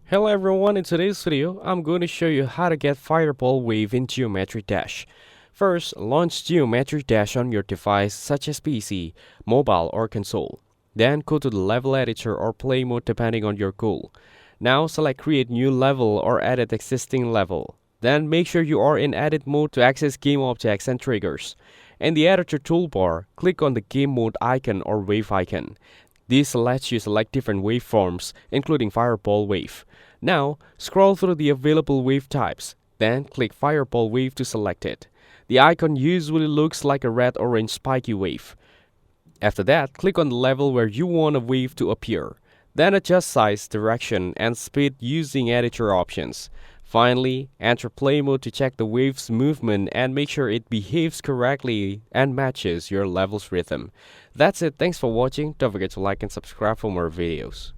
Hello everyone, in today's video, I'm going to show you how to get Fireball Wave in Geometry Dash. First, launch Geometry Dash on your device such as PC, mobile or console. Then go to the level editor or play mode depending on your goal. Now select create new level or edit existing level. Then make sure you are in edit mode to access game objects and triggers. In the editor toolbar, click on the game mode icon or wave icon. This lets you select different waveforms, including Fireball Wave. Now, scroll through the available wave types, then click Fireball Wave to select it. The icon usually looks like a red-orange spiky wave. After that, click on the level where you want a wave to appear. Then adjust size, direction, and speed using editor options. Finally, enter play mode to check the wave's movement and make sure it behaves correctly and matches your level's rhythm. That's it. Thanks for watching. Don't forget to like and subscribe for more videos.